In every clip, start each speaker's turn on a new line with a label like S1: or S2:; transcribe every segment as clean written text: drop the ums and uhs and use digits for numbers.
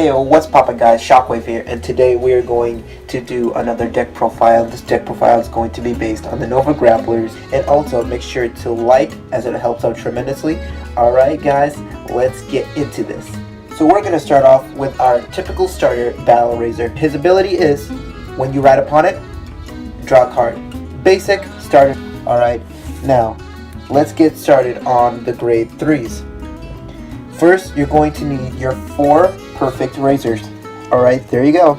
S1: Hey, what's poppin' guys, Shockwave here, and today we are going to do another deck profile. This deck profile is going to be based on the Nova Grapplers, and also make sure to like as it helps out tremendously. Alright guys, let's get into this. So we're going to start off with our typical starter, Battle Raizer. His ability is, when you ride upon it, draw a card. Basic, starter. Alright, now let's get started on the grade 3s. First, you're going to need your 4 perfect Raizers. Alright, there you go.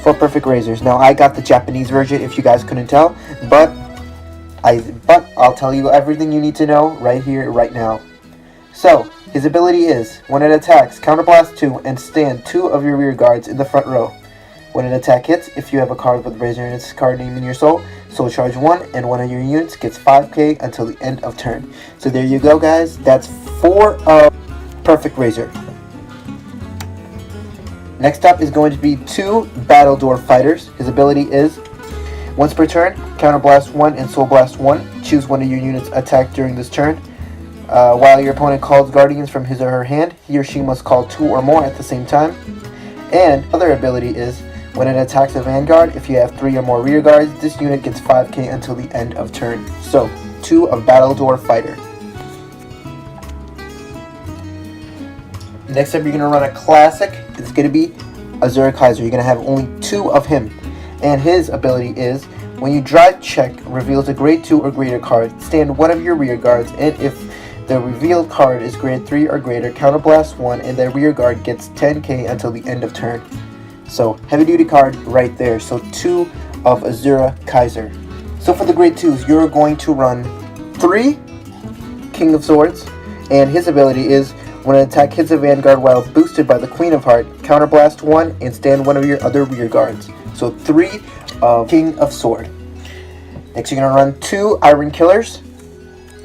S1: 4 perfect Raizers. Now, I got the Japanese version if you guys couldn't tell, but I'll tell you everything you need to know right here, right now. So, his ability is, when it attacks, counterblast 2 and stand 2 of your rear guards in the front row. When an attack hits, if you have a card with Raizer in its card name in your soul charge 1, and one of your units gets 5k until the end of turn. So there you go guys, that's 4 of perfect Raizer. Next up is going to be 2 Battle Door Fighters. His ability is, once per turn, counterblast 1 and soul blast 1. Choose one of your units attack during this turn. While your opponent calls guardians from his or her hand, he or she must call 2 or more at the same time. And other ability is, when it attacks a Vanguard, if you have 3 or more rear guards, this unit gets 5k until the end of turn. So, 2 of Battle Door Fighter. Next up, you're going to run a classic. It's going to be Azura Kaiser. You're going to have only 2 of him. And his ability is, when you drive check reveals a grade 2 or greater card, stand one of your rear guards, and if the revealed card is grade 3 or greater, counterblast 1, and the rear guard gets 10k until the end of turn. So, heavy duty card right there. So, 2 of Azura Kaiser. So, for the grade 2s, you're going to run 3 King of Swords, and his ability is, when an attack hits a Vanguard while boosted by the Queen of Heart, counterblast 1 and stand one of your other rear guards. So 3 of King of Sword. Next you're going to run 2 Iron Killers.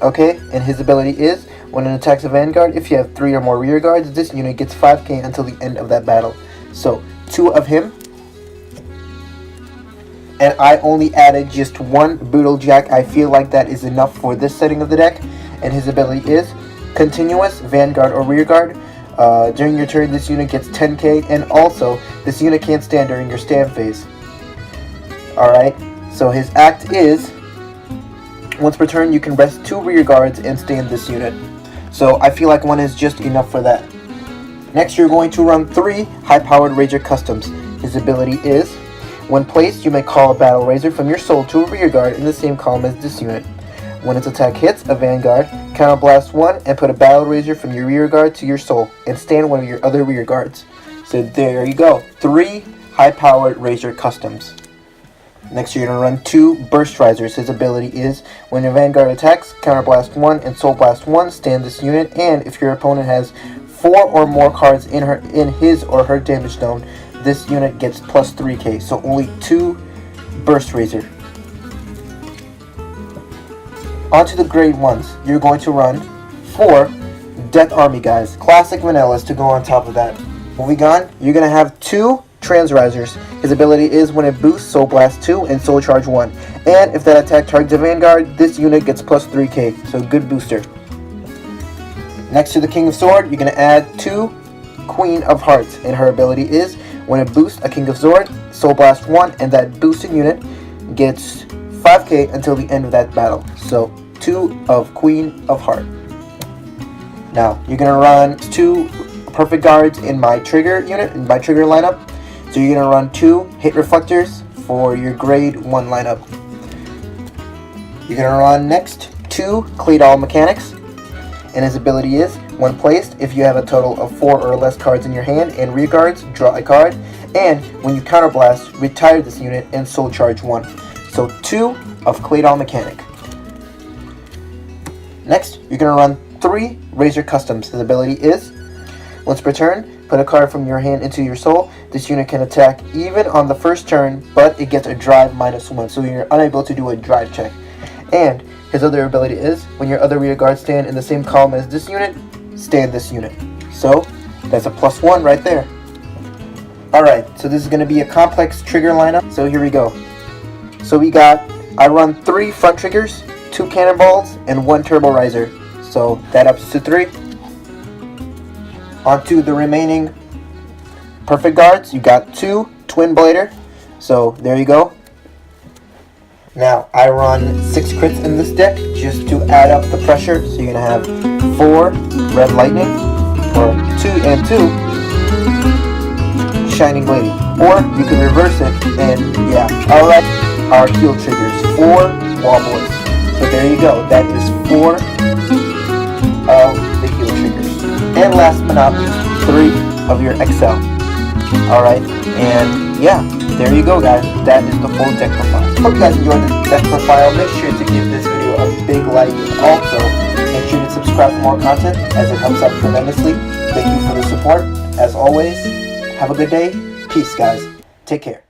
S1: Okay, and his ability is, when it attacks a Vanguard, if you have 3 or more rear guards, this unit gets 5k until the end of that battle. So 2 of him. And I only added just 1 Boodle Jack. I feel like that is enough for this setting of the deck. And his ability is, continuous Vanguard or rear guard. During your turn, this unit gets 10k, and also this unit can't stand during your stand phase. Alright, so his act is, once per turn, you can rest 2 rear guards and stand this unit. So I feel like 1 is just enough for that. Next, you're going to run 3 high-powered Raizer customs. His ability is, when placed, you may call a Battle Raizer from your soul to a rear guard in the same column as this unit. When its attack hits a Vanguard, counterblast 1 and put a Battle Raizer from your rear guard to your soul and stand one of your other rear guards. So there you go, 3 high-powered Raizer customs. Next you're going to run 2 Burst Raizers. His ability is, when your Vanguard attacks, counterblast 1 and soul blast 1, stand this unit, and if your opponent has 4 or more cards in his or her damage zone, this unit gets plus 3k. So only 2 Burst Raizer. Onto the grade 1s, you're going to run 4 Death Army guys. Classic vanillas to go on top of that. Moving on, you're going to have 2 Trans Raizers. His ability is, when it boosts, Soul Blast 2 and Soul Charge 1. And if that attack targets a Vanguard, this unit gets plus 3k, so good booster. Next to the King of Sword, you're going to add 2 Queen of Hearts. And her ability is, when it boosts a King of Sword, Soul Blast 1, and that boosted unit gets 5k until the end of that battle. So 2 of Queen of Heart. Now you're gonna run 2 perfect guards in my trigger unit, in my trigger lineup. So you're gonna run 2 hit reflectors for your grade 1 lineup. You're gonna run next 2 Claydol mechanics, and his ability is, when placed, if you have a total of 4 or less cards in your hand and rear guards, draw a card, and when you counterblast, retire this unit and soul charge 1. So 2 of Claydol mechanic. Next, you're going to run 3 Raizer customs. His ability is, once per turn, put a card from your hand into your soul. This unit can attack even on the first turn, but it gets a drive -1, so you're unable to do a drive check. And his other ability is, when your other rear guards stand in the same column as this unit, stand this unit. So that's a +1 right there. Alright, so this is going to be a complex trigger lineup, so here we go. So I run 3 front triggers, 2 cannonballs, and 1 turbo Raizer. So that ups to 3. Onto the remaining perfect guards. You got 2 twin blader. So there you go. Now I run 6 crits in this deck just to add up the pressure. So you're gonna have 4 red lightning, or 2 and 2 shining blading, or you can reverse it and yeah. All right, our heal triggers 4 wall boys. So there you go. That is 4 of the heal triggers, and last but not least, 3 of your XL. All right, and yeah, there you go, guys. That is the full deck profile. Hope you guys enjoyed the deck profile. Make sure to give this video a big like, and also make sure to subscribe for more content, as it helps out tremendously. Thank you for the support. As always, have a good day. Peace, guys. Take care.